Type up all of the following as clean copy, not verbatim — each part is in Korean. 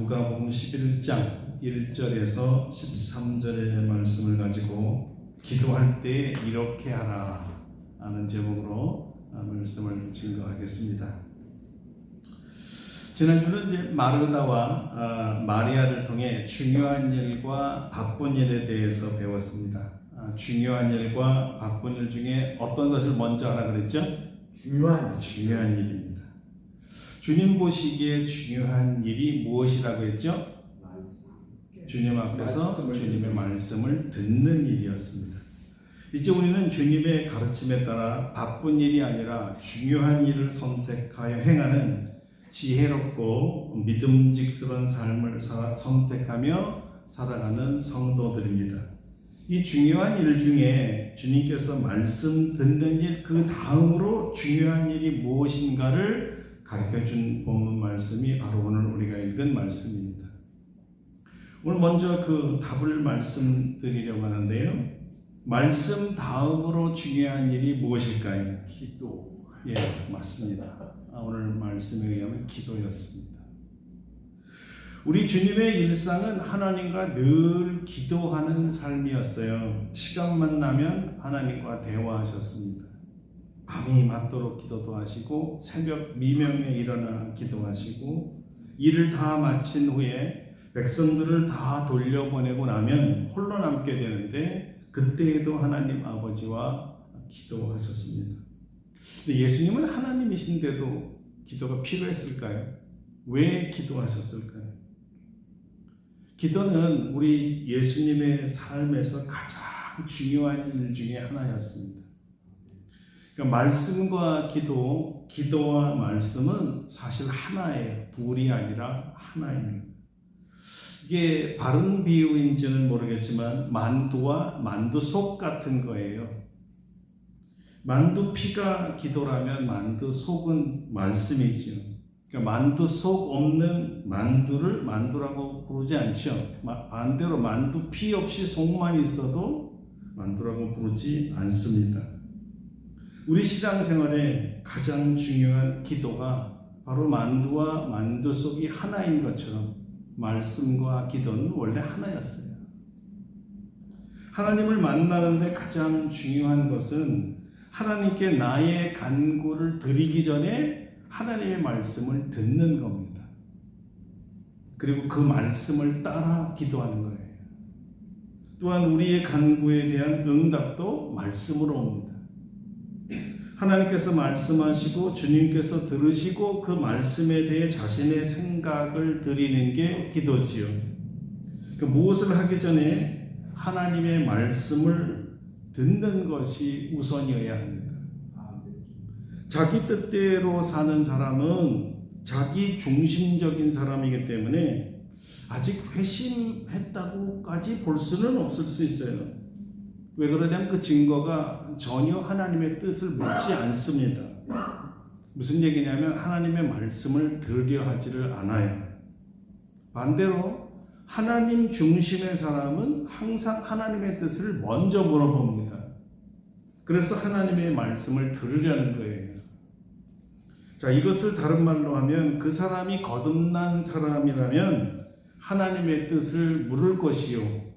누가복음 11장 1절에서 13절의 말씀을 가지고 기도할 때 이렇게 하라 하는 제목으로 말씀을 증거하겠습니다. 지난주는 이제 마르다와 마리아를 통해 중요한 일과 바쁜 일에 대해서 배웠습니다. 중요한 일과 바쁜 일 중에 어떤 것을 먼저 하라 그랬죠? 중요한 일입니다. 주님 보시기에 중요한 일이 무엇이라고 했죠? 주님 앞에서 주님의 말씀을 듣는 일이었습니다. 이제 우리는 주님의 가르침에 따라 바쁜 일이 아니라 중요한 일을 선택하여 행하는 지혜롭고 믿음직스러운 삶을 선택하며 살아가는 성도들입니다. 이 중요한 일 중에 주님께서 말씀 듣는 일, 그 다음으로 중요한 일이 무엇인가를 가르쳐준 본문 말씀이 바로 오늘 우리가 읽은 말씀입니다. 오늘 먼저 그 답을 말씀드리려고 하는데요. 말씀 다음으로 중요한 일이 무엇일까요? 기도. 예, 맞습니다. 오늘 말씀에 의하면 기도였습니다. 우리 주님의 일상은 하나님과 늘 기도하는 삶이었어요. 시간만 나면 하나님과 대화하셨습니다. 밤이 맞도록 기도도 하시고 새벽 미명에 일어나 기도하시고 일을 다 마친 후에 백성들을 다 돌려보내고 나면 홀로 남게 되는데 그때에도 하나님 아버지와 기도하셨습니다. 근데 예수님은 하나님이신데도 기도가 필요했을까요? 왜 기도하셨을까요? 기도는 우리 예수님의 삶에서 가장 중요한 일 중에 하나였습니다. 그러니까 말씀과 기도와 말씀은 사실 하나예요. 둘이 아니라 하나입니다. 이게 바른 비유인지는 모르겠지만 만두와 만두속 같은 거예요. 만두피가 기도라면 만두속은 말씀이죠. 그러니까 만두속 없는 만두를 만두라고 부르지 않죠. 반대로 만두피 없이 속만 있어도 만두라고 부르지 않습니다. 우리 신앙생활에 가장 중요한 기도가 바로 만두와 만두속이 하나인 것처럼 말씀과 기도는 원래 하나였어요. 하나님을 만나는데 가장 중요한 것은 하나님께 나의 간구를 드리기 전에 하나님의 말씀을 듣는 겁니다. 그리고 그 말씀을 따라 기도하는 거예요. 또한 우리의 간구에 대한 응답도 말씀으로 옵니다. 하나님께서 말씀하시고 주님께서 들으시고 그 말씀에 대해 자신의 생각을 드리는 게 기도지요. 무엇을 하기 전에 하나님의 말씀을 듣는 것이 우선이어야 합니다. 자기 뜻대로 사는 사람은 자기 중심적인 사람이기 때문에 아직 회심했다고까지 볼 수는 없을 수 있어요. 왜 그러냐면 그 증거가 전혀 하나님의 뜻을 묻지 않습니다. 무슨 얘기냐면 하나님의 말씀을 들으려 하지를 않아요. 반대로 하나님 중심의 사람은 항상 하나님의 뜻을 먼저 물어봅니다. 그래서 하나님의 말씀을 들으려는 거예요. 자, 이것을 다른 말로 하면 그 사람이 거듭난 사람이라면 하나님의 뜻을 물을 것이요.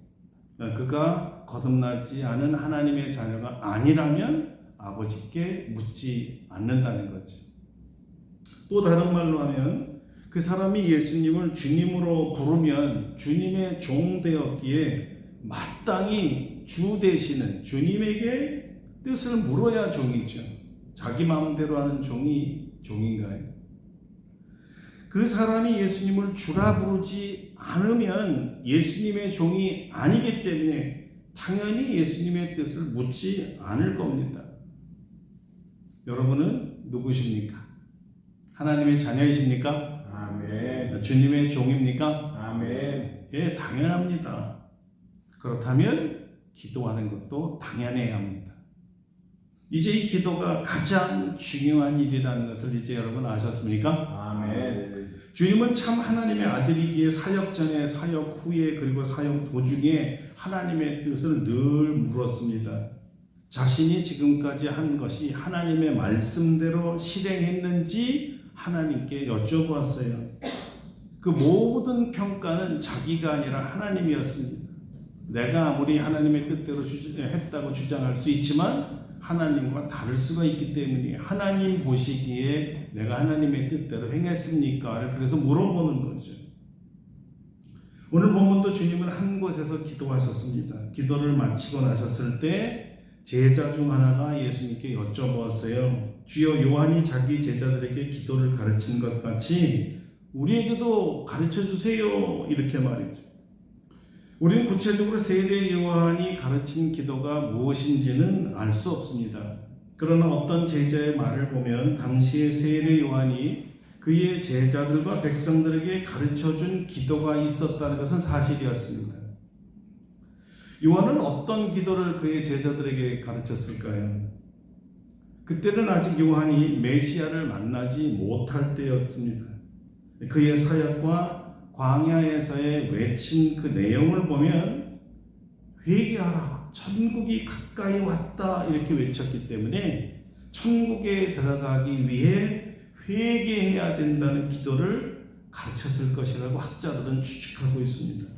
그가 거듭나지 않은 하나님의 자녀가 아니라면 아버지께 묻지 않는다는 거죠. 또 다른 말로 하면 그 사람이 예수님을 주님으로 부르면 주님의 종 되었기에 마땅히 주 되시는 주님에게 뜻을 물어야 종이죠. 자기 마음대로 하는 종이 종인가요? 그 사람이 예수님을 주라 부르지 않으면 예수님의 종이 아니기 때문에 당연히 예수님의 뜻을 묻지 않을 겁니다. 여러분은 누구십니까? 하나님의 자녀이십니까? 아멘. 주님의 종입니까? 아멘. 예, 당연합니다. 그렇다면 기도하는 것도 당연해야 합니다. 이제 이 기도가 가장 중요한 일이라는 것을 이제 여러분 아셨습니까? 아멘. 주님은 참 하나님의 아들이기에 사역 전에, 사역 후에, 그리고 사역 도중에 하나님의 뜻을 늘 물었습니다. 자신이 지금까지 한 것이 하나님의 말씀대로 실행했는지 하나님께 여쭤보았어요. 그 모든 평가는 자기가 아니라 하나님이었습니다. 내가 아무리 하나님의 뜻대로 했다고 주장할 수 있지만 하나님과 다를 수가 있기 때문에 하나님 보시기에 내가 하나님의 뜻대로 행했습니까? 그래서 물어보는 거죠. 오늘 본문도 주님은 한 곳에서 기도하셨습니다. 기도를 마치고 나셨을 때 제자 중 하나가 예수님께 여쭤보았어요. 주여, 요한이 자기 제자들에게 기도를 가르친 것 같이 우리에게도 가르쳐 주세요. 이렇게 말이죠. 우리는 구체적으로 세례 요한이 가르친 기도가 무엇인지는 알 수 없습니다. 그러나 어떤 제자의 말을 보면 당시에 세례 요한이 그의 제자들과 백성들에게 가르쳐준 기도가 있었다는 것은 사실이었습니다. 요한은 어떤 기도를 그의 제자들에게 가르쳤을까요? 그때는 아직 요한이 메시아를 만나지 못할 때였습니다. 그의 사역과 광야에서의 외친 그 내용을 보면 회개하라, 천국이 가까이 왔다 이렇게 외쳤기 때문에 천국에 들어가기 위해 회개해야 된다는 기도를 가르쳤을 것이라고 학자들은 추측하고 있습니다.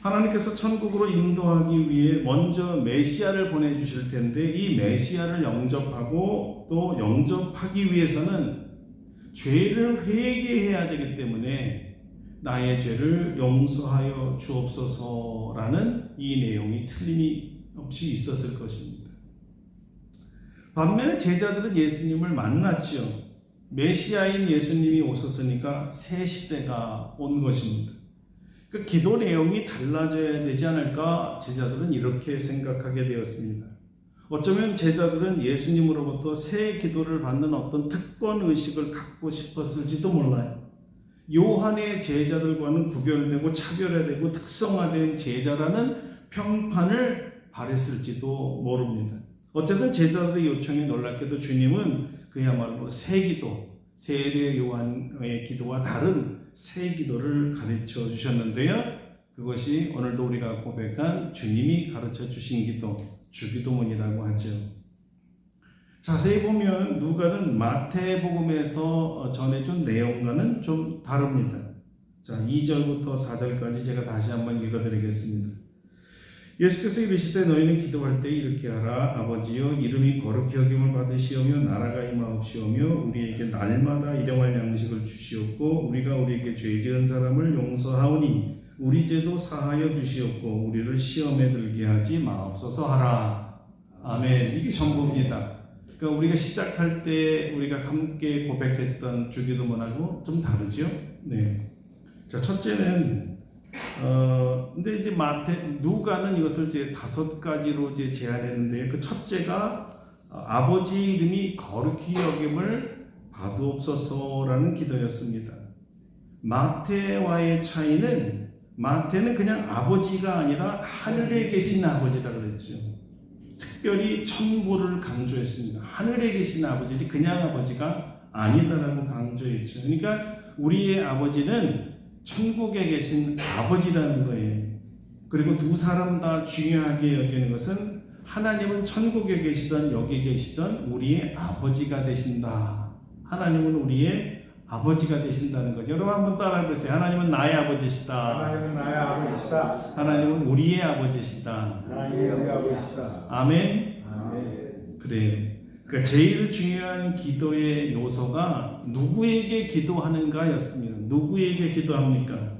하나님께서 천국으로 인도하기 위해 먼저 메시아를 보내주실 텐데 이 메시아를 영접하고 또 영접하기 위해서는 죄를 회개해야 되기 때문에 나의 죄를 용서하여 주옵소서라는 이 내용이 틀림없이 있었을 것입니다. 반면에 제자들은 예수님을 만났지요. 메시아인 예수님이 오셨으니까 새 시대가 온 것입니다. 그 기도 내용이 달라져야 되지 않을까 제자들은 이렇게 생각하게 되었습니다. 어쩌면 제자들은 예수님으로부터 새 기도를 받는 어떤 특권 의식을 갖고 싶었을지도 몰라요. 요한의 제자들과는 구별되고 차별화되고 특성화된 제자라는 평판을 바랬을지도 모릅니다. 어쨌든 제자들의 요청에 놀랍게도 주님은 그야말로 새 기도, 세례 요한의 기도와 다른 새 기도를 가르쳐 주셨는데요. 그것이 오늘도 우리가 고백한 주님이 가르쳐 주신 기도, 주기도문이라고 하죠. 자세히 보면 누가는 마태복음에서 전해준 내용과는 좀 다릅니다. 자, 2절부터 4절까지 제가 다시 한번 읽어드리겠습니다. 예수께서 이르시되 너희는 기도할 때 이렇게 하라. 아버지여, 이름이 거룩히 여김을 받으시오며 나라가 임하옵시오며 우리에게 날마다 일용할 양식을 주시옵고 우리가 우리에게 죄 지은 사람을 용서하오니 우리 죄도 사하여 주시옵고 우리를 시험에 들게 하지 마옵소서 하라. 아멘. 이게 전부입니다. 그러니까 우리가 시작할 때 우리가 함께 고백했던 주기도문하고 좀 다르죠? 네. 자, 첫째는 근데 이제 누가는 이것을 이제 5가지로 이제 제안했는데 그 첫째가 아버지 이름이 거룩히 여김을 받으옵소서라는 기도였습니다. 마태와의 차이는 마태는 그냥 아버지가 아니라 하늘에 계신 아버지라 그랬죠. 특별히 천부를 강조했습니다. 하늘에 계신 아버지지 그냥 아버지가 아니다라고 강조했죠. 그러니까 우리의 아버지는 천국에 계신 아버지라는 거예요. 그리고 두 사람 다 중요하게 여기는 것은 하나님은 천국에 계시던 여기 계시던 우리의 아버지가 되신다. 하나님은 우리의 아버지가 되신다는 것. 여러분 한번 따라해 보세요. 하나님은 나의 아버지시다. 하나님은 나의 아버지시다. 하나님은 우리의 아버지시다. 하나님이 우리 아버지시다. 아멘. 아멘. 그래요. 그러니까 제일 중요한 기도의 요소가 누구에게 기도하는가였습니다. 누구에게 기도합니까?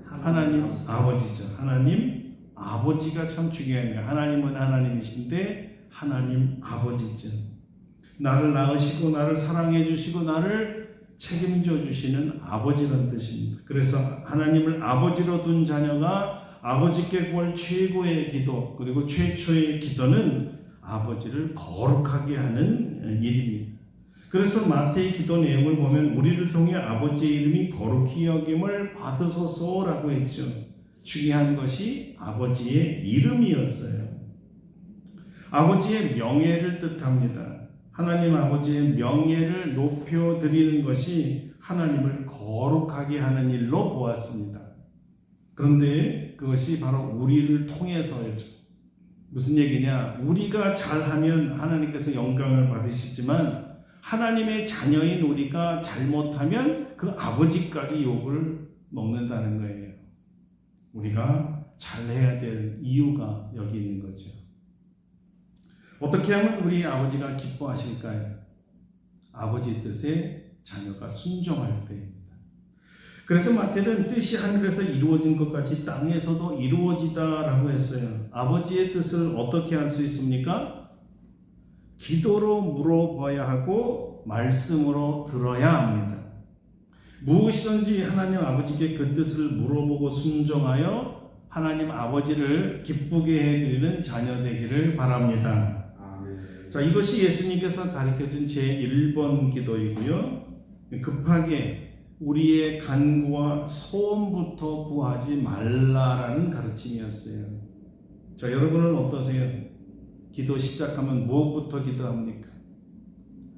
하나님 아버지죠. 하나님 아버지가 참 중요합니다. 하나님은 하나님이신데 하나님 아버지죠. 나를 낳으시고 나를 사랑해 주시고 나를 책임져 주시는 아버지라는 뜻입니다. 그래서 하나님을 아버지로 둔 자녀가 아버지께 구할 최고의 기도 그리고 최초의 기도는 아버지를 거룩하게 하는 일입니다. 그래서 마태의 기도 내용을 보면 우리를 통해 아버지의 이름이 거룩히 여김을 받으소서라고 했죠. 중요한 것이 아버지의 이름이었어요. 아버지의 명예를 뜻합니다. 하나님 아버지의 명예를 높여드리는 것이 하나님을 거룩하게 하는 일로 보았습니다. 그런데 그것이 바로 우리를 통해서였죠. 무슨 얘기냐? 우리가 잘하면 하나님께서 영광을 받으시지만 하나님의 자녀인 우리가 잘못하면 그 아버지까지 욕을 먹는다는 거예요. 우리가 잘해야 될 이유가 여기 있는 거죠. 어떻게 하면 우리 아버지가 기뻐하실까요? 아버지 뜻에 자녀가 순종할 때입니다. 그래서 마태는 뜻이 하늘에서 이루어진 것 같이 땅에서도 이루어지다라고 했어요. 아버지의 뜻을 어떻게 할 수 있습니까? 기도로 물어봐야 하고 말씀으로 들어야 합니다. 무엇이든지 하나님 아버지께 그 뜻을 물어보고 순종하여 하나님 아버지를 기쁘게 해드리는 자녀 되기를 바랍니다. 자, 이것이 예수님께서 가르쳐준 제1번 기도이고요. 급하게 우리의 간구와 소원부터 구하지 말라라는 가르침이었어요. 자, 여러분은 어떠세요? 기도 시작하면 무엇부터 기도합니까?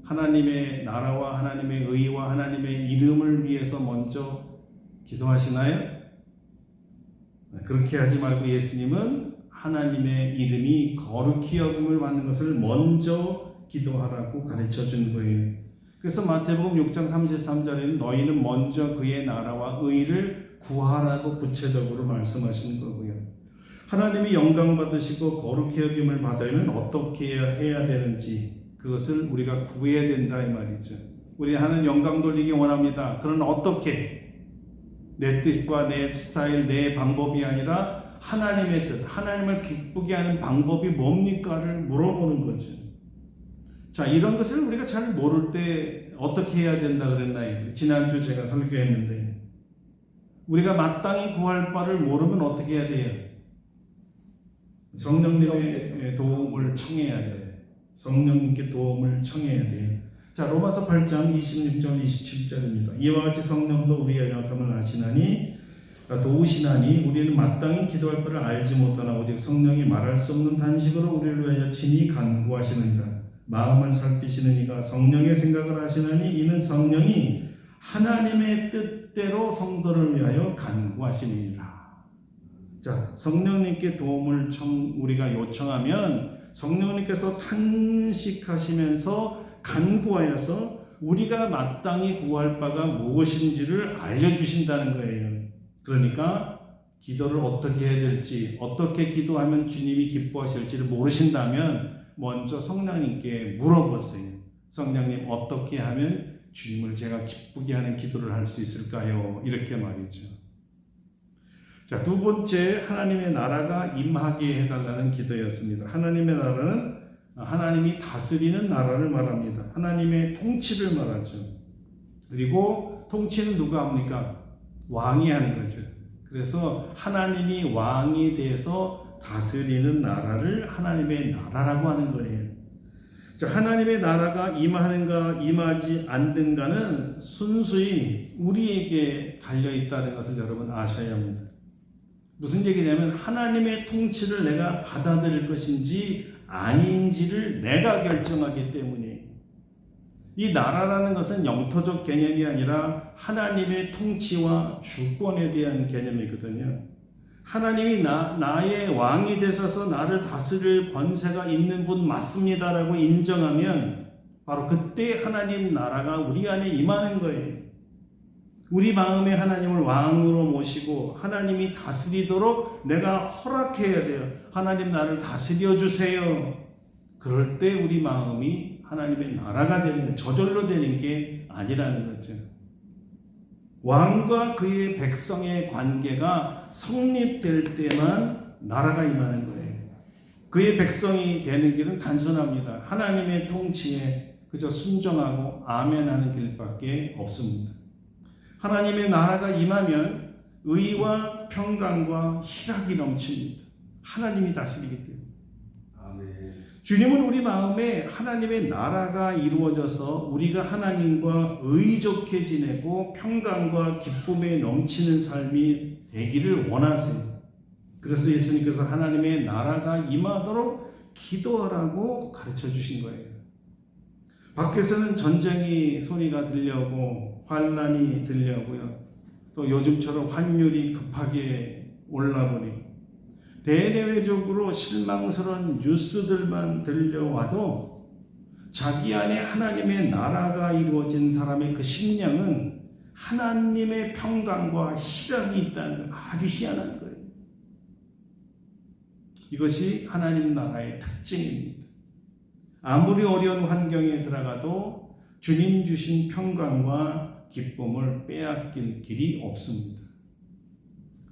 하나님의 나라와 하나님의 의와 하나님의 이름을 위해서 먼저 기도하시나요? 그렇게 하지 말고 예수님은 하나님의 이름이 거룩히 여김을 받는 것을 먼저 기도하라고 가르쳐 준 거예요. 그래서 마태복음 6장 33절에는 너희는 먼저 그의 나라와 의를 구하라고 구체적으로 말씀하시는 거고요. 하나님이 영광 받으시고 거룩히 여김을 받으려면 어떻게 해야 되는지 그것을 우리가 구해야 된다 이 말이죠. 우리 하나님 영광 돌리기 원합니다. 그러나 어떻게? 내 뜻과 내 스타일, 내 방법이 아니라 하나님의 뜻, 하나님을 기쁘게 하는 방법이 뭡니까를 물어보는 거죠. 자, 이런 것을 우리가 잘 모를 때 어떻게 해야 된다 그랬나요? 지난주 제가 설교했는데 우리가 마땅히 구할 바를 모르면 어떻게 해야 돼요? 성령님의 도움을 청해야죠. 성령님께 도움을 청해야 돼요. 자, 로마서 8장 26절 27절입니다. 이와 같이 성령도 우리의 약함을 아시나니 도우시나니 우리는 마땅히 기도할 바를 알지 못하나 오직 성령이 말할 수 없는 단식으로 우리를 위하여 친히 간구하시느니라. 마음을 살피시는 이가 성령의 생각을 하시나니 이는 성령이 하나님의 뜻대로 성도를 위하여 간구하시느니라. 자, 성령님께 도움을 우리가 요청하면 성령님께서 탄식하시면서 간구하여서 우리가 마땅히 구할 바가 무엇인지를 알려주신다는 거예요. 그러니까 기도를 어떻게 해야 될지, 어떻게 기도하면 주님이 기뻐하실지를 모르신다면 먼저 성령님께 물어보세요. 성령님, 어떻게 하면 주님을 제가 기쁘게 하는 기도를 할 수 있을까요? 이렇게 말이죠. 자, 두 번째, 하나님의 나라가 임하게 해달라는 기도였습니다. 하나님의 나라는 하나님이 다스리는 나라를 말합니다. 하나님의 통치를 말하죠. 그리고 통치는 누가 합니까? 왕이 하는 거죠. 그래서 하나님이 왕이 돼서 다스리는 나라를 하나님의 나라라고 하는 거예요. 자, 하나님의 나라가 임하는가 임하지 않는가는 순수히 우리에게 달려있다는 것을 여러분 아셔야 합니다. 무슨 얘기냐면 하나님의 통치를 내가 받아들일 것인지 아닌지를 내가 결정하기 때문에 이 나라라는 것은 영토적 개념이 아니라 하나님의 통치와 주권에 대한 개념이거든요. 하나님이 나의 왕이 되셔서 나를 다스릴 권세가 있는 분 맞습니다라고 인정하면 바로 그때 하나님 나라가 우리 안에 임하는 거예요. 우리 마음에 하나님을 왕으로 모시고 하나님이 다스리도록 내가 허락해야 돼요. 하나님 나를 다스려 주세요. 그럴 때 우리 마음이 하나님의 나라가 되는 거예요. 저절로 되는 게 아니라는 거죠. 왕과 그의 백성의 관계가 성립될 때만 나라가 임하는 거예요. 그의 백성이 되는 길은 단순합니다. 하나님의 통치에 그저 순종하고 아멘하는 길밖에 없습니다. 하나님의 나라가 임하면 의와 평강과 희락이 넘칩니다. 하나님이 다스리기 때문에. 아멘. 주님은 우리 마음에 하나님의 나라가 이루어져서 우리가 하나님과 의좋게 지내고 평강과 기쁨에 넘치는 삶이 되기를 원하세요. 그래서 예수님께서 하나님의 나라가 임하도록 기도하라고 가르쳐 주신 거예요. 밖에서는 전쟁이 소리가 들려오고 환란이 들려오고요. 또 요즘처럼 환율이 급하게 올라버리고 대내외적으로 실망스러운 뉴스들만 들려와도 자기 안에 하나님의 나라가 이루어진 사람의 그 심령은 하나님의 평강과 희락이 있다는 거 아주 희한한 거예요. 이것이 하나님 나라의 특징입니다. 아무리 어려운 환경에 들어가도 주님 주신 평강과 기쁨을 빼앗길 길이 없습니다.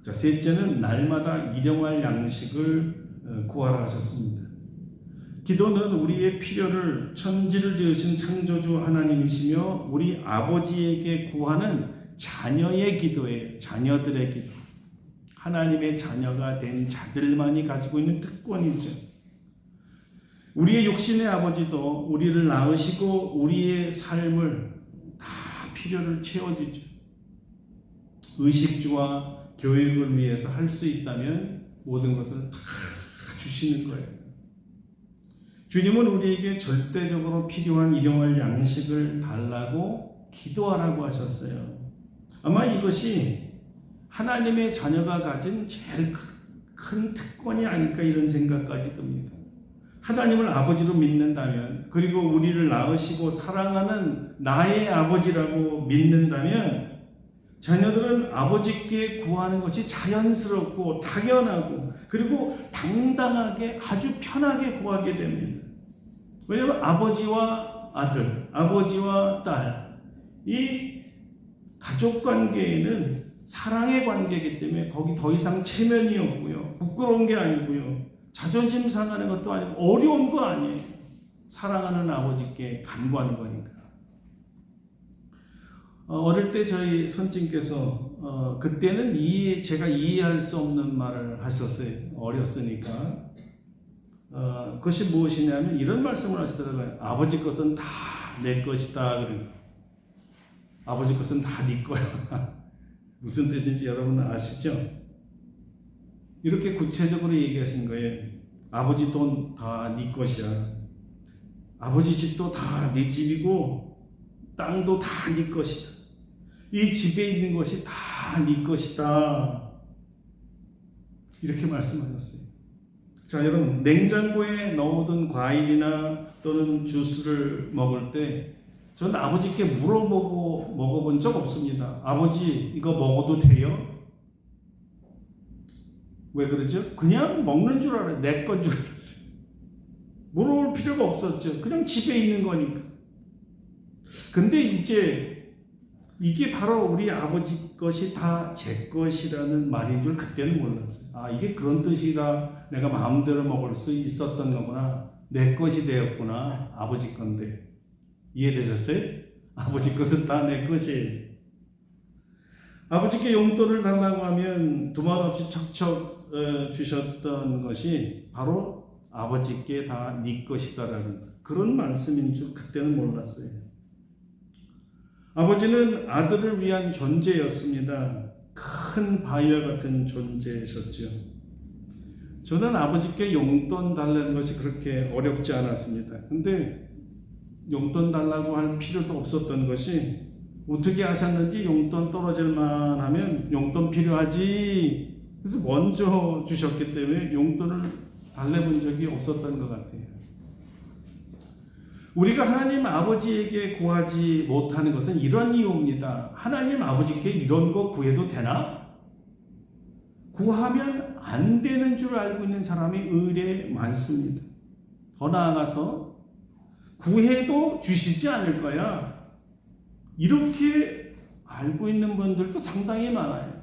자, 셋째는 날마다 일용할 양식을 구하라 하셨습니다. 기도는 우리의 필요를 천지를 지으신 창조주 하나님이시며 우리 아버지에게 구하는 자녀의 기도예요. 자녀들의 기도. 하나님의 자녀가 된 자들만이 가지고 있는 특권이죠. 우리의 육신의 아버지도 우리를 낳으시고 우리의 삶을 다 필요를 채워주죠. 의식주와 교육을 위해서 할 수 있다면 모든 것을 다 주시는 거예요. 주님은 우리에게 절대적으로 필요한 일용할 양식을 달라고 기도하라고 하셨어요. 아마 이것이 하나님의 자녀가 가진 제일 큰 특권이 아닐까 이런 생각까지 듭니다. 하나님을 아버지로 믿는다면, 그리고 우리를 낳으시고 사랑하는 나의 아버지라고 믿는다면 자녀들은 아버지께 구하는 것이 자연스럽고 당연하고 그리고 당당하게 아주 편하게 구하게 됩니다. 왜냐하면 아버지와 아들, 아버지와 딸, 이 가족관계에는 사랑의 관계이기 때문에 거기 더 이상 체면이 없고요. 부끄러운 게 아니고요. 자존심 상하는 것도 아니고 어려운 거 아니에요. 사랑하는 아버지께 간구하는 거니까. 어릴 때 저희 선생님께서 그때는 제가 이해할 수 없는 말을 하셨어요. 어렸으니까. 그것이 무엇이냐면 이런 말씀을 하시더라고요. 아버지 것은 다 내 것이다. 아버지 것은 다 네 거야. 무슨 뜻인지 여러분 아시죠? 이렇게 구체적으로 얘기하신 거예요. 아버지 돈 다 네 것이야. 아버지 집도 다 네 집이고 땅도 다 네 것이다. 이 집에 있는 것이 다 네 것이다. 이렇게 말씀하셨어요. 자, 여러분, 냉장고에 넣어둔 과일이나 또는 주스를 먹을 때 저는 아버지께 물어보고 먹어본 적 없습니다. 아버지, 이거 먹어도 돼요? 왜 그러죠? 그냥 먹는 줄 알아요. 내 건 줄 알았어요. 물어볼 필요가 없었죠. 그냥 집에 있는 거니까. 근데 이제 이게 바로 우리 아버지 것이 다 제 것이라는 말인 줄 그때는 몰랐어요. 아, 이게 그런 뜻이라 내가 마음대로 먹을 수 있었던 거구나. 내 것이 되었구나. 아버지 건데. 이해되셨어요? 아버지 것은 다 내 것이에요. 아버지께 용돈을 달라고 하면 두말 없이 척척 주셨던 것이 바로 아버지께 다 네 것이다라는 그런 말씀인 줄 그때는 몰랐어요. 아버지는 아들을 위한 존재였습니다. 큰 바위와 같은 존재이셨죠. 저는 아버지께 용돈 달라는 것이 그렇게 어렵지 않았습니다. 근데 용돈 달라고 할 필요도 없었던 것이 어떻게 하셨는지 용돈 떨어질만 하면 용돈 필요하지. 그래서 먼저 주셨기 때문에 용돈을 달래본 적이 없었던 것 같아요. 우리가 하나님 아버지에게 구하지 못하는 것은 이런 이유입니다. 하나님 아버지께 이런 거 구해도 되나? 구하면 안 되는 줄 알고 있는 사람이 의례 많습니다. 더 나아가서 구해도 주시지 않을 거야. 이렇게 알고 있는 분들도 상당히 많아요.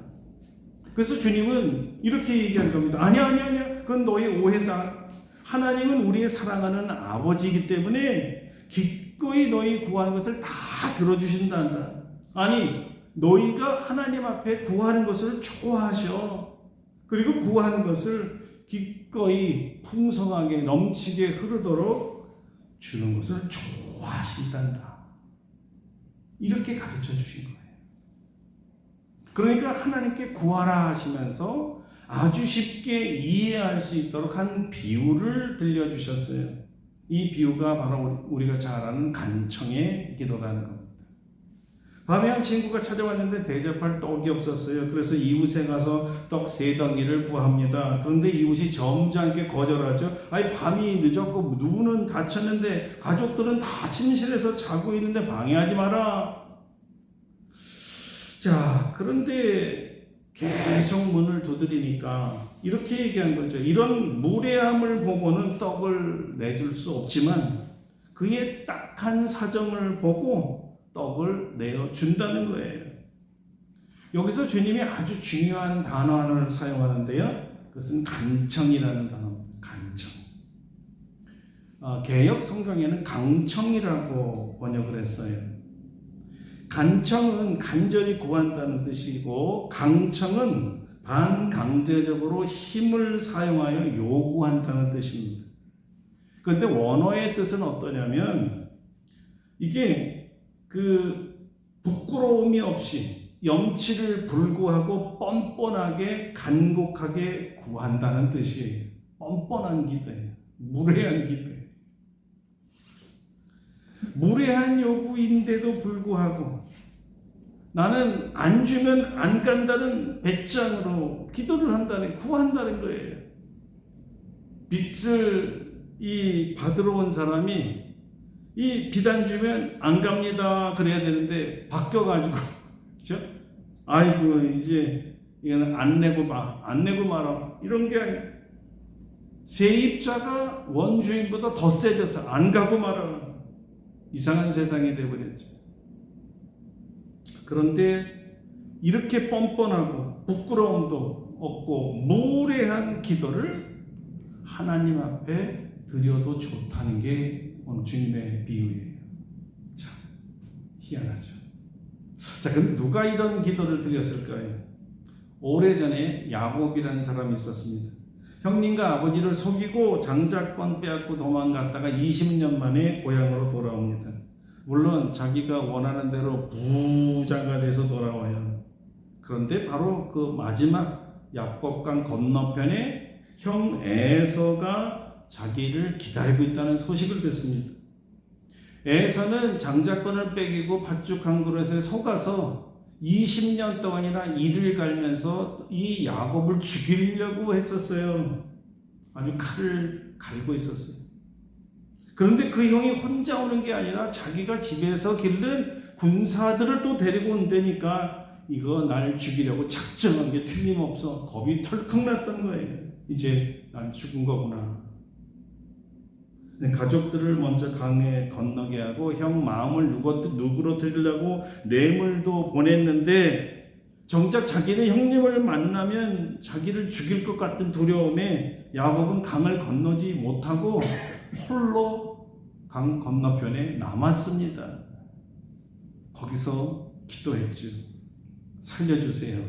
그래서 주님은 이렇게 얘기하는 겁니다. 아니야. 그건 너의 오해다. 하나님은 우리의 사랑하는 아버지이기 때문에 기꺼이 너희 구하는 것을 다 들어주신단다. 아니, 너희가 하나님 앞에 구하는 것을 좋아하셔. 그리고 구하는 것을 기꺼이 풍성하게 넘치게 흐르도록 주는 것을 좋아하신단다. 이렇게 가르쳐 주신 거예요. 그러니까 하나님께 구하라 하시면서 아주 쉽게 이해할 수 있도록 한 비유를 들려주셨어요. 이 비유가 바로 우리가 잘 아는 간청의 기도라는 겁니다. 밤에 한 친구가 찾아왔는데 대접할 떡이 없었어요. 그래서 이웃에 가서 떡 3덩이를 구합니다. 그런데 이웃이 점잖게 거절하죠. 아니, 밤이 늦었고 누구는 다쳤는데 가족들은 다 침실에서 자고 있는데 방해하지 마라. 자, 그런데 계속 문을 두드리니까 이렇게 얘기한 거죠. 이런 무례함을 보고는 떡을 내줄 수 없지만 그의 딱한 사정을 보고 떡을 내어준다는 거예요. 여기서 주님이 아주 중요한 단어 하나를 사용하는데요. 그것은 간청이라는 단어입니다. 간청. 개역 성경에는 강청이라고 번역을 했어요. 간청은 간절히 구한다는 뜻이고 강청은 반강제적으로 힘을 사용하여 요구한다는 뜻입니다. 그런데 원어의 뜻은 어떠냐면 이게 부끄러움이 없이 염치를 불구하고 뻔뻔하게 간곡하게 구한다는 뜻이에요. 뻔뻔한 기도예요. 무례한 기도예요. 무례한 요구인데도 불구하고 나는 안 주면 안 간다는 배짱으로 기도를 구한다는 거예요. 빚을 받으러 온 사람이 이 빚 안 주면 안 갑니다 그래야 되는데 바뀌어가지고 그렇죠? 아이고 이제 이거는 안 내고 말아 이런 게 아니라 세입자가 원주인보다 더 세져서 안 가고 말아 이상한 세상이 되어버렸죠. 그런데 이렇게 뻔뻔하고 부끄러움도 없고 무례한 기도를 하나님 앞에 드려도 좋다는 게 오늘 주님의 비유예요. 참 희한하죠. 자, 그럼 누가 이런 기도를 드렸을까요? 오래전에 야곱이라는 사람이 있었습니다. 형님과 아버지를 속이고 장자권 빼앗고 도망갔다가 20년 만에 고향으로 돌아옵니다. 물론 자기가 원하는 대로 부자가 돼서 돌아와요. 그런데 바로 그 마지막 야복강 건너편에 형 에서가 자기를 기다리고 있다는 소식을 듣습니다. 에서는 장자권을 빼기고 팥죽 한 그릇에 속아서 20년 동안이나 이를 갈면서 이 야곱을 죽이려고 했었어요. 아주 칼을 갈고 있었어요. 그런데 그 형이 혼자 오는 게 아니라 자기가 집에서 기른 군사들을 또 데리고 온다니까 이거 날 죽이려고 작정한 게 틀림없어. 겁이 털컥 났던 거예요. 이제 난 죽은 거구나. 가족들을 먼저 강에 건너게 하고 형 마음을 누그러뜨리려고 뇌물도 보냈는데 정작 자기는 형님을 만나면 자기를 죽일 것 같은 두려움에 야곱은 강을 건너지 못하고 홀로 강 건너편에 남았습니다. 거기서 기도했죠. 살려주세요.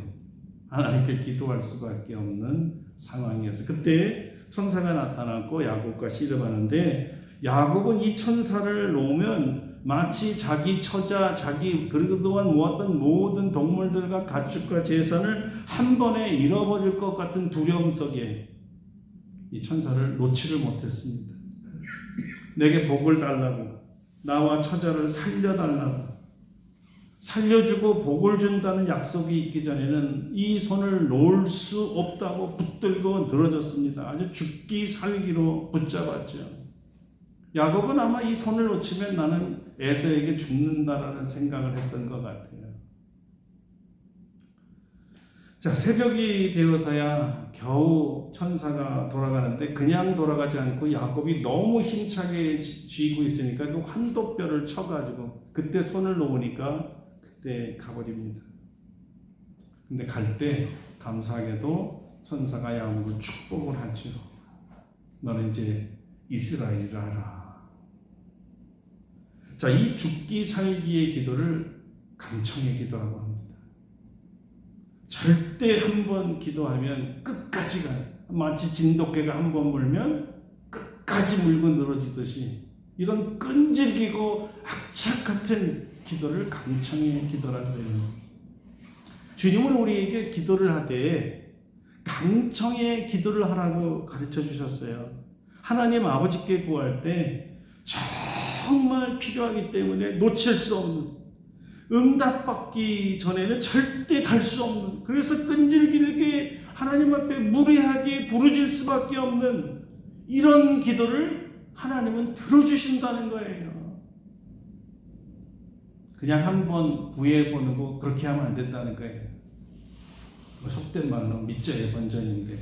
하나님께 기도할 수밖에 없는 상황이었어요. 그때 천사가 나타났고 야곱과 씨름하는데 야곱은 이 천사를 놓으면 마치 자기 처자, 자기 그동안 모았던 모든 동물들과 가축과 재산을 한 번에 잃어버릴 것 같은 두려움 속에 이 천사를 놓지를 못했습니다. 내게 복을 달라고, 나와 처자를 살려달라고, 살려주고 복을 준다는 약속이 있기 전에는 이 손을 놓을 수 없다고 붙들고 늘어졌습니다. 아주 죽기 살기로 붙잡았죠. 야곱은 아마 이 손을 놓치면 나는 에서에게 죽는다라는 생각을 했던 것 같아요. 자, 새벽이 되어서야 겨우 천사가 돌아가는데 그냥 돌아가지 않고 야곱이 너무 힘차게 쥐고 있으니까 그 환도뼈를 쳐가지고 그때 손을 놓으니까 그때 가버립니다. 근데 갈 때 감사하게도 천사가 야곱을 축복을 하죠. 너는 이제 이스라엘을 알아. 자, 이 죽기 살기의 기도를 강청의 기도라고 합니다. 절대 한 번 기도하면 끝까지 가요. 마치 진돗개가 한 번 물면 끝까지 물고 늘어지듯이 이런 끈질기고 악착 같은 기도를 강청의 기도라고 해요. 주님은 우리에게 기도를 하되 강청의 기도를 하라고 가르쳐 주셨어요. 하나님 아버지께 구할 때 정말 필요하기 때문에 놓칠 수 없는, 응답받기 전에는 절대 갈 수 없는, 그래서 끈질기게 하나님 앞에 무례하게 부르짖을 수밖에 없는 이런 기도를 하나님은 들어주신다는 거예요. 그냥 한번 구해보는 거 그렇게 하면 안 된다는 거예요. 속된 말로 믿져요 번전인데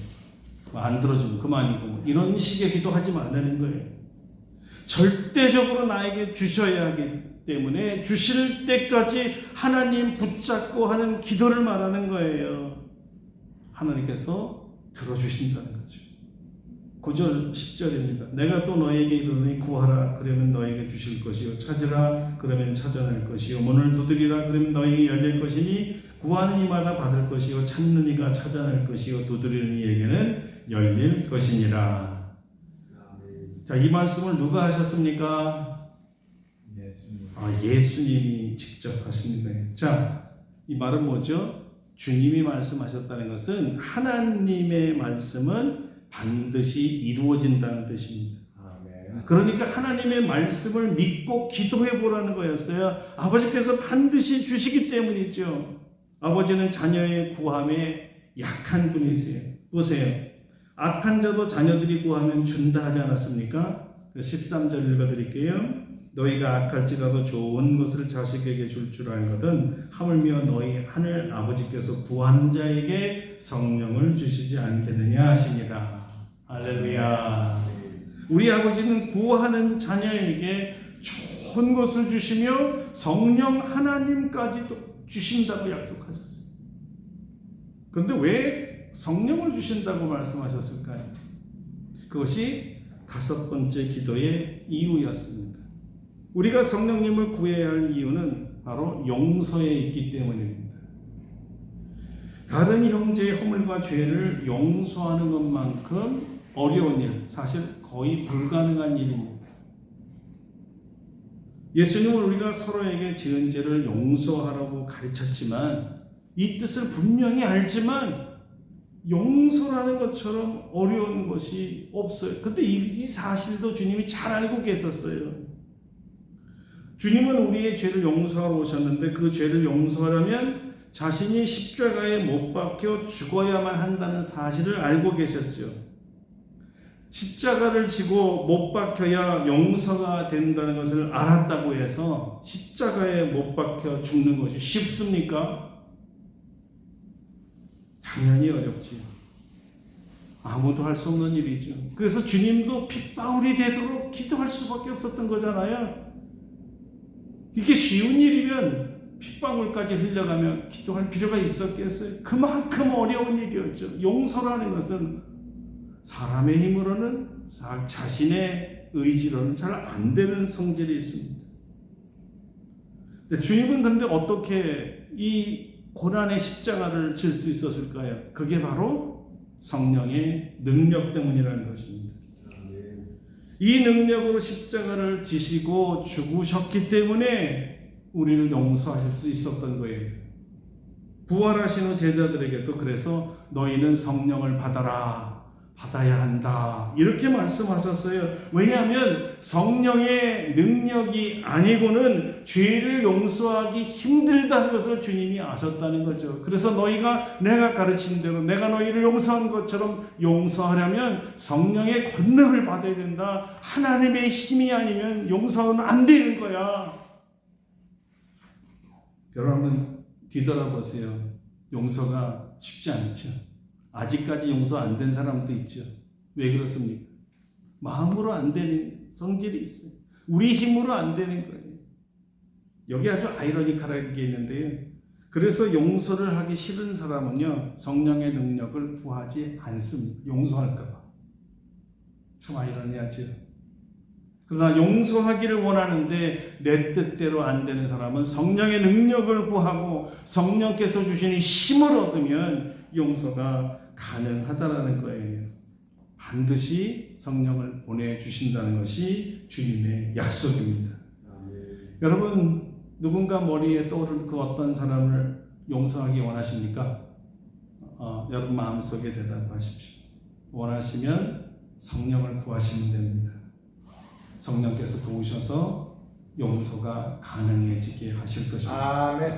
안 들어주면 그만이고 이런 식의 기도하지 말라는 거예요. 절대적으로 나에게 주셔야 하기 때문에 주실 때까지 하나님 붙잡고 하는 기도를 말하는 거예요. 하나님께서 들어주신다는 거죠. 9절 10절입니다. 내가 또 너에게 이르노니 구하라 그러면 너에게 주실 것이요 찾으라 그러면 찾아낼 것이요 문을 두드리라 그러면 너에게 열릴 것이니 구하는 이마다 받을 것이요 찾는 이가 찾아낼 것이요 두드리는 이에게는 열릴 것이니라. 자, 이 말씀을 누가 하셨습니까? 예수님. 예수님이 직접 하신 거예요. 자, 이 말은 뭐죠? 주님이 말씀하셨다는 것은 하나님의 말씀은 반드시 이루어진다는 뜻입니다. 아멘. 그러니까 하나님의 말씀을 믿고 기도해 보라는 거였어요. 아버지께서 반드시 주시기 때문이죠. 아버지는 자녀의 구함에 약한 분이세요. 보세요. 악한 자도 자녀들이 구하면 준다 하지 않았습니까? 13절 읽어드릴게요. 너희가 악할지라도 좋은 것을 자식에게 줄 줄 알거든 하물며 너희 하늘 아버지께서 구하는 자에게 성령을 주시지 않겠느냐 하시니라. 할렐루야. 우리 아버지는 구하는 자녀에게 좋은 것을 주시며 성령 하나님까지도 주신다고 약속하셨어요. 그런데 왜 성령을 주신다고 말씀하셨을까요? 그것이 5번째 기도의 이유였습니다. 우리가 성령님을 구해야 할 이유는 바로 용서에 있기 때문입니다. 다른 형제의 허물과 죄를 용서하는 것만큼 어려운 일, 사실 거의 불가능한 일입니다. 예수님은 우리가 서로에게 지은 죄를 용서하라고 가르쳤지만 이 뜻을 분명히 알지만 용서라는 것처럼 어려운 것이 없어요. 근데 이 사실도 주님이 잘 알고 계셨어요. 주님은 우리의 죄를 용서하러 오셨는데 그 죄를 용서하려면 자신이 십자가에 못 박혀 죽어야만 한다는 사실을 알고 계셨죠. 십자가를 지고 못 박혀야 용서가 된다는 것을 알았다고 해서 십자가에 못 박혀 죽는 것이 쉽습니까? 당연히 어렵지요. 아무도 할 수 없는 일이죠. 그래서 주님도 핏방울이 되도록 기도할 수밖에 없었던 거잖아요. 이게 쉬운 일이면 핏방울까지 흘려가며 기도할 필요가 있었겠어요? 그만큼 어려운 일이었죠. 용서라는 것은 사람의 힘으로는 자신의 의지로는 잘 안 되는 성질이 있습니다. 주님은 그런데 어떻게 이 고난의 십자가를 질 수 있었을까요? 그게 바로 성령의 능력 때문이라는 것입니다. 이 능력으로 십자가를 지시고 죽으셨기 때문에 우리를 용서하실 수 있었던 거예요. 부활하신 후 제자들에게도 그래서 너희는 성령을 받아야 한다 이렇게 말씀하셨어요. 왜냐하면 성령의 능력이 아니고는 죄를 용서하기 힘들다는 것을 주님이 아셨다는 거죠. 그래서 너희가 내가 가르친 대로 내가 너희를 용서한 것처럼 용서하려면 성령의 권능을 받아야 된다. 하나님의 힘이 아니면 용서는 안 되는 거야. 여러분 뒤돌아보세요. 용서가 쉽지 않죠. 아직까지 용서 안 된 사람도 있죠. 왜 그렇습니까? 마음으로 안 되는 성질이 있어요. 우리 힘으로 안 되는 거예요. 여기 아주 아이러니컬한 게 있는데요. 그래서 용서를 하기 싫은 사람은요, 성령의 능력을 구하지 않습니다. 용서할까 봐. 참 아이러니하죠. 그러나 용서하기를 원하는데 내 뜻대로 안 되는 사람은 성령의 능력을 구하고 성령께서 주시는 힘을 얻으면 용서가 가능하다라는 거예요. 반드시 성령을 보내주신다는 것이 주님의 약속입니다. 여러분 누군가 머리에 떠오른 그 어떤 사람을 용서하기 원하십니까? 여러분 마음속에 대답하십시오. 원하시면 성령을 구하시면 됩니다. 성령께서 도우셔서 용서가 가능해지게 하실 것입니다. 아멘.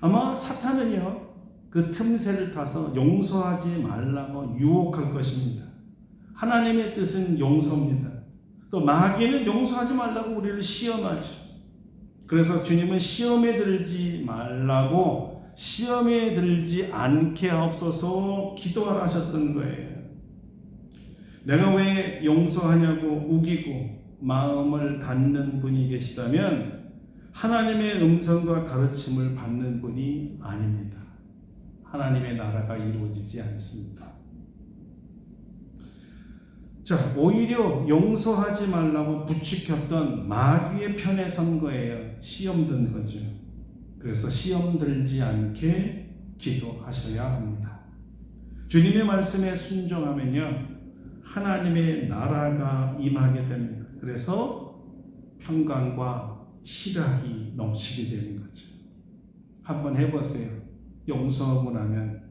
아마 사탄은요 그 틈새를 타서 용서하지 말라고 유혹할 것입니다. 하나님의 뜻은 용서입니다. 또 마귀는 용서하지 말라고 우리를 시험하죠. 그래서 주님은 시험에 들지 말라고 시험에 들지 않게 하옵소서 기도하라 하셨던 거예요. 내가 왜 용서하냐고 우기고 마음을 닫는 분이 계시다면 하나님의 음성과 가르침을 받는 분이 아닙니다. 하나님의 나라가 이루어지지 않습니다. 자, 오히려 용서하지 말라고 부추겼던 마귀의 편에 선 거예요. 시험 든 거죠. 그래서 시험 들지 않게 기도하셔야 합니다. 주님의 말씀에 순종하면요, 하나님의 나라가 임하게 됩니다. 그래서 평강과 희락이 넘치게 되는 거죠. 한번 해보세요. 용서하고 나면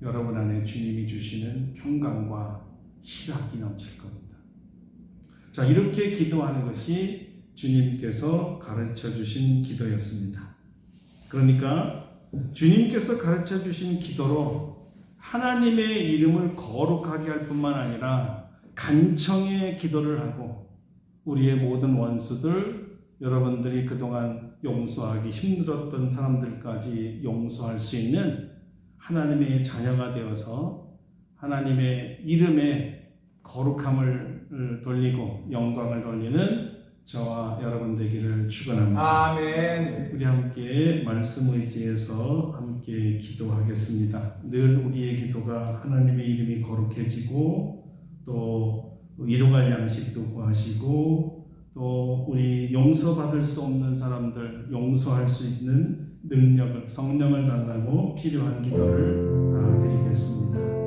여러분 안에 주님이 주시는 평강과 희락이 넘칠 겁니다. 자, 이렇게 기도하는 것이 주님께서 가르쳐 주신 기도였습니다. 그러니까 주님께서 가르쳐 주신 기도로 하나님의 이름을 거룩하게 할 뿐만 아니라 간청의 기도를 하고 우리의 모든 원수들, 여러분들이 그동안 용서하기 힘들었던 사람들까지 용서할 수 있는 하나님의 자녀가 되어서 하나님의 이름에 거룩함을 돌리고 영광을 돌리는 저와 여러분 되기를 축원합니다. 아멘. 우리 함께 말씀 의지해서 함께 기도하겠습니다. 늘 우리의 기도가 하나님의 이름이 거룩해지고 또 일용할 양식도 구하시고 또 우리 용서받을 수 없는 사람들 용서할 수 있는 능력을 성령을 달라고 필요한 기도를 다 드리겠습니다.